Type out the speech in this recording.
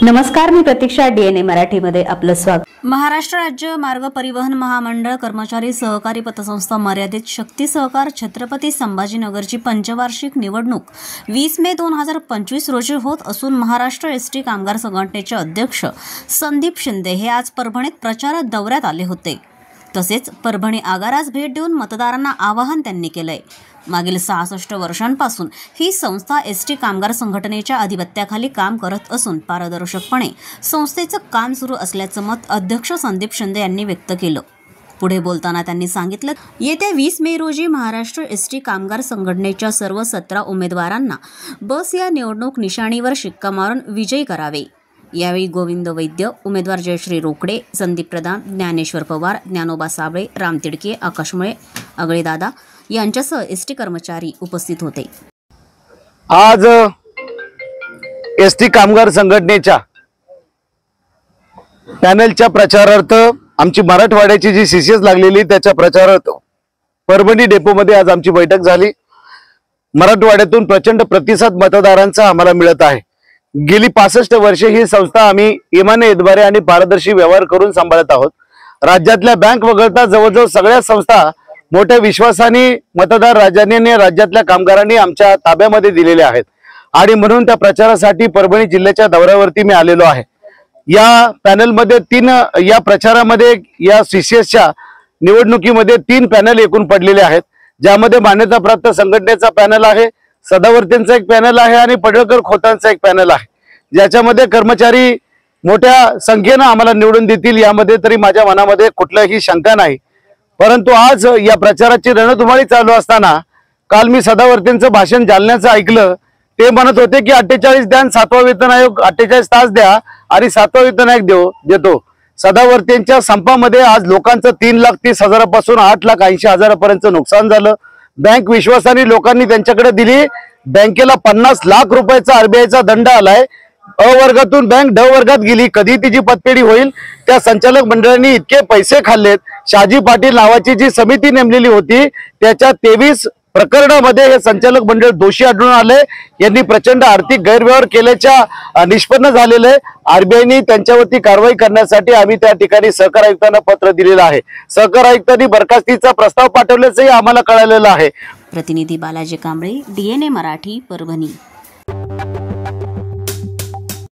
नमस्कार, मी प्रतीक्षा. डीएनए मराठीमध्ये आपलं स्वागत. महाराष्ट्र राज्य मार्ग परिवहन महामंडळ कर्मचारी सहकारी पतसंस्था मर्यादित शक्ती सहकार छत्रपती संभाजीनगरची पंचवार्षिक निवडणूक 20 मे 2025 रोजी होत असून महाराष्ट्र एसटी कामगार संघटनेचे अध्यक्ष संदीप शिंदे हे आज परभणीत प्रचार दौऱ्यात आले होते. तसेच परभणी आगारास भेट देऊन मतदारांना आवाहन त्यांनी केलंय. मागील 66 वर्षांपासून ही संस्था एसटी कामगार संघटनेच्या अधिपत्याखाली काम करत असून पारदर्शकपणे संस्थेचं काम सुरू असल्याचं मत अध्यक्ष संदीप शिंदे यांनी व्यक्त केलं. पुढे बोलताना त्यांनी सांगितलं, येत्या 20 मे रोजी महाराष्ट्र एसटी कामगार संघटनेच्या सर्व 17 उमेदवारांना बस या निवडणूक निशाणीवर शिक्का मारून विजयी करावे. यावेळी गोविंद वैद्य, उमेदवार जयश्री रोकडे, संदीप प्रधान, ज्ञानेश्वर पवार, ज्ञानोबा साबळे, राम तिडके, आकाश मुळे, अगळेदादा यांच्यासह एसटी कर्मचारी उपस्थित होते. आज एसटी कामगार संघटनेच्या पॅनलच्या प्रचारार्थ आमची मराठवाड्याची जी सीसीएस लागलेली त्याच्या प्रचारार्थ परभणी डेपोमध्ये आज आमची बैठक झाली. मराठवाड्यातून प्रचंड प्रतिसाद मतदारांचा आम्हाला मिळत आहे. गेली 65 वर्षे ही संस्था आम्ही इमानतदारी आणि पारदर्शी व्यवहार करून सांभाळत आहोत. राज्यातल्या बँक वगळता जवळजवळ सगळ्या संस्था मोठ्या विश्वासाने मतदार राजाने राज्यातल्या कामगारांनी आमच्या ताब्यामध्ये दिलेले आहेत आणि म्हणून त्या प्रचारासाठी परभणी जिल्ह्याच्या दौऱ्यावरती मी आलेलो आहे. या पॅनलमध्ये या प्रचारामध्ये या सीसीएसच्या निवडणुकीमध्ये 3 पॅनल एकूण पडलेले आहेत, ज्यामध्ये मान्यताप्राप्त संघटनेचा पॅनल आहे, सदावर्तींचा एक पॅनल आहे आणि पडळकर खोतांचा एक पॅनल आहे, ज्याच्यामध्ये कर्मचारी मोठ्या संख्येने आम्हाला निवडून देतील यामध्ये तरी माझ्या मनामध्ये कुठलीही शंका नाही. परंतु आज या प्रचाराची रणधुमाळी चालू असताना काल मी सदावर्तींचं भाषण जालन्याचं ऐकलं. ते म्हणत होते की 48 द्या, 7वा वेतन आयोग 48 तास द्या आणि 7वा वेतन आयोग देतो. सदावर्तींच्या संपामध्ये आज लोकांचं 3,30,000 8,80,000 पर्यंत नुकसान झालं. बँक विश्वासाने लोकांनी त्यांच्याकडे दिली. बँकेला 50 लाख रुपयाचा आरबीआयचा दंड आलाय. अ वर्गातून बँक ड वर्गात गेली. कधी तिची पतपेढी होईल? त्या संचालक मंडळाने इतके पैसे खाल्लेत. शाजी पाटील नावाची जी समिती नेमलेली होती त्याच्या 23 प्रकरणामध्ये हे संचालक मंडळ दोषी आढळून आले. यांनी प्रचंड आर्थिक गैरव्यवहार केल्याच्या निष्पन्न झालेलं आहे. आरबीआयने त्यांच्यावरती कारवाई करण्यासाठी आम्ही त्या ठिकाणी सहकार आयुक्तांना पत्र दिलेलं आहे. सहकार आयुक्तांनी बरखास्तीचा प्रस्ताव पाठवल्याचंही आम्हाला कळालेलं आहे. प्रतिनिधी बालाजी कांबळे, डीएनए मराठी, परभणी.